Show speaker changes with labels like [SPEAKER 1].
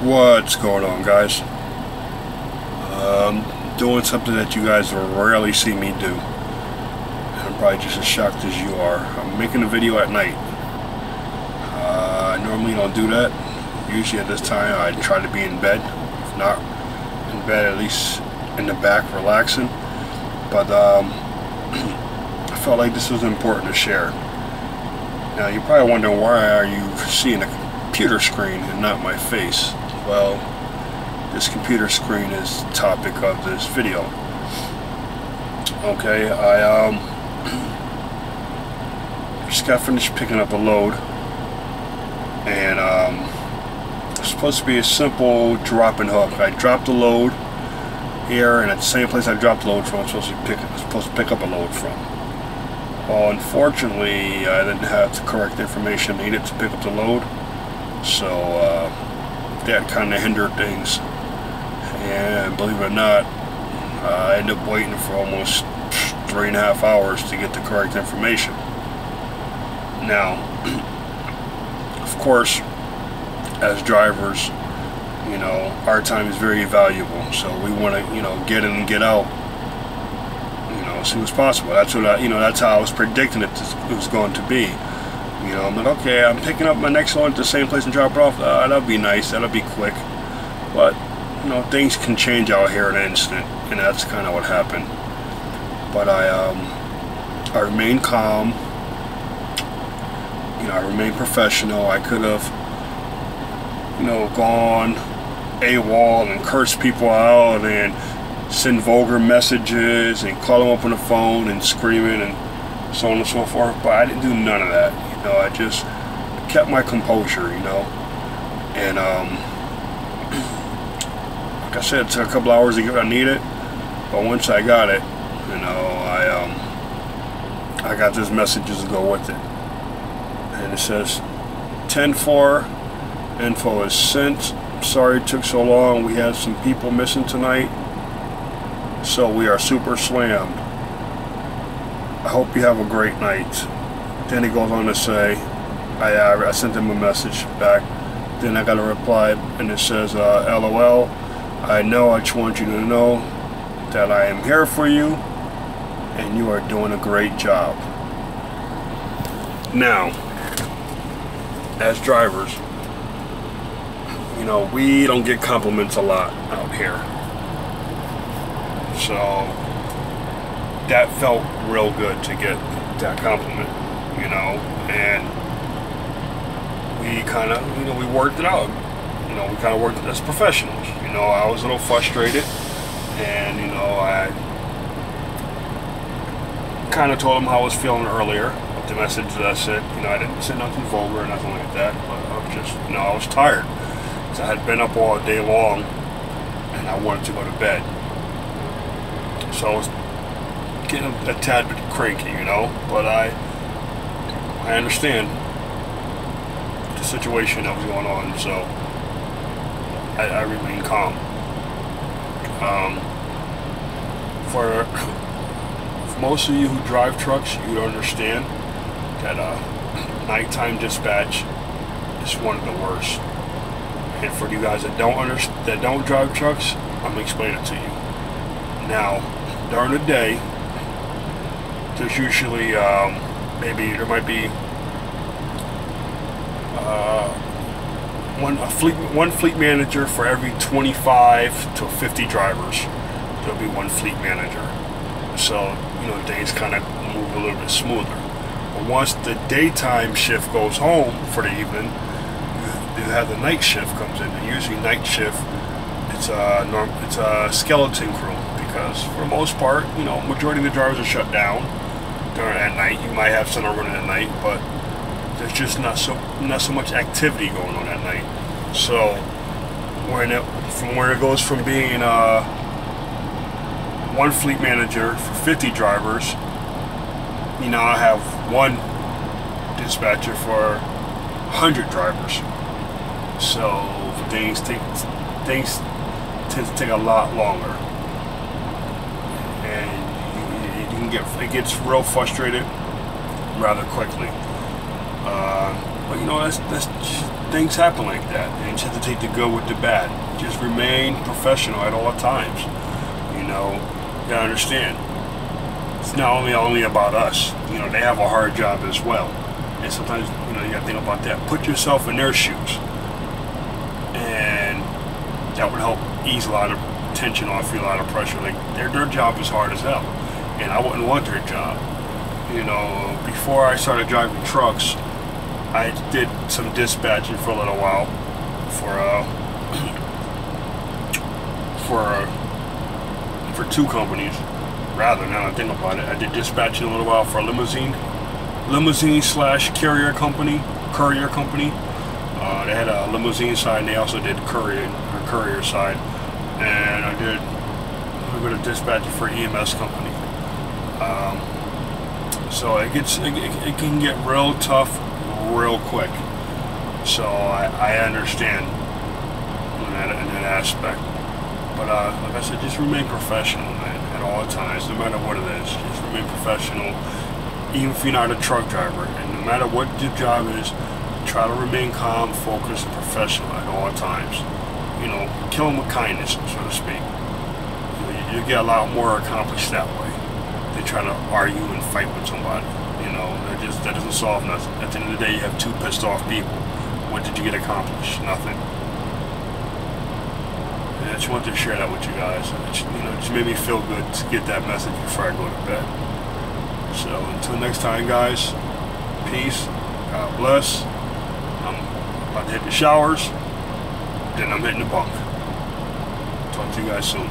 [SPEAKER 1] What's going on, guys? Doing something that you guys will rarely see me do. I'm probably just as shocked as you are. I'm making a video at night. I normally don't do that. Usually at this time I try to be in bed. If not in bed, at least in the back relaxing. But I felt like this was important to share. Now you're probably wondering, why are you seeing a computer screen and not my face? Well, this computer screen is the topic of this video. Okay, I just got finished picking up a load, and it's supposed to be a simple drop and hook. I dropped the load here, and at the same place I dropped the load from, I'm supposed to pick up a load from. Well, unfortunately, I didn't have the correct information needed to pick up the load, so that kind of hindered things. And believe it or not, I ended up waiting for almost 3.5 hours to get the correct information. Now, of course, as drivers, you know, our time is very valuable, so we want to, you know, get in and get out, you know, as soon as possible. That's what that's how I was predicting it was going to be. You know, I'm like, okay, I'm picking up my next load at the same place and drop it off. That'll be nice, that'll be quick. But, you know, things can change out here in an instant, and that's kind of what happened. But I remained calm. You know, I remained professional. I could have, you know, gone AWOL and cursed people out and send vulgar messages and call them up on the phone and screaming and so on and so forth. But I didn't do none of that. You know, I just kept my composure, you know. And like I said, it took a couple hours to get what I needed, but once I got it, you know, I got this messages to go with it, and it says 10-4, info is sent. Sorry it took so long. We had some people missing tonight, so we are super slammed. I hope you have a great night. Then he goes on to say, I sent him a message back. Then I got a reply, and it says, LOL. I know, I just want you to know that I am here for you, and you are doing a great job. Now, as drivers, you know, we don't get compliments a lot out here. So, that felt real good to get that compliment, you know, and we kind of, you know, we worked it out. You know, we kind of worked it as professionals. You know, I was a little frustrated, and, you know, I kind of told him how I was feeling earlier with the message that I said. You know, I didn't say nothing vulgar or nothing like that, but I was just, you know, I was tired. So I had been up all day long, and I wanted to go to bed. So I was getting a tad bit cranky, you know, but I understand the situation that was going on, so I remain calm. For most of you who drive trucks, you understand that nighttime dispatch is one of the worst. And for you guys that don't drive trucks, I'm gonna explain it to you. Now, during the day, there's usually there might be one fleet manager for every 25 to 50 drivers. There'll be one fleet manager, so, you know, things kind of move a little bit smoother. But once the daytime shift goes home for the evening, you have the night shift comes in. And usually night shift, it's a skeleton crew, because for the most part, you know, majority of the drivers are shut down at night. You might have some running at night, but there's just not so much activity going on at night. So it goes from being one fleet manager for 50 drivers, you now have one dispatcher for 100 drivers. So things tend to take a lot longer, and it gets real frustrated rather quickly. But you know, that's things happen like that, and you just have to take the good with the bad. Just remain professional at all times. You know, you gotta understand. It's not only about us. You know, they have a hard job as well, and sometimes you know you gotta think about that. Put yourself in their shoes, and that would help ease a lot of tension off you, a lot of pressure. Like their job is hard as hell, and I wouldn't want their job. You know, before I started driving trucks, I did some dispatching for a little while for two companies. Rather, now that I think about it, I did dispatching a little while for a limousine / courier company. They had a limousine side, and they also did courier side. And I did a little bit of dispatching for EMS company. So it can get real tough real quick. So I understand in that aspect. But like I said, just remain professional, man, at all times, no matter what it is. Just remain professional, even if you're not a truck driver. And no matter what your job is, try to remain calm, focused, and professional at all times. You know, kill them with kindness, so to speak. You get a lot more accomplished that way than trying to argue and fight with somebody. You know, that doesn't solve nothing. At the end of the day, you have two pissed off people. What did you get accomplished? Nothing. And I just wanted to share that with you guys. It just made me feel good to get that message before I go to bed. So until next time, guys, peace. God bless. I'm about to hit the showers. Then I'm hitting the bunk. Talk to you guys soon.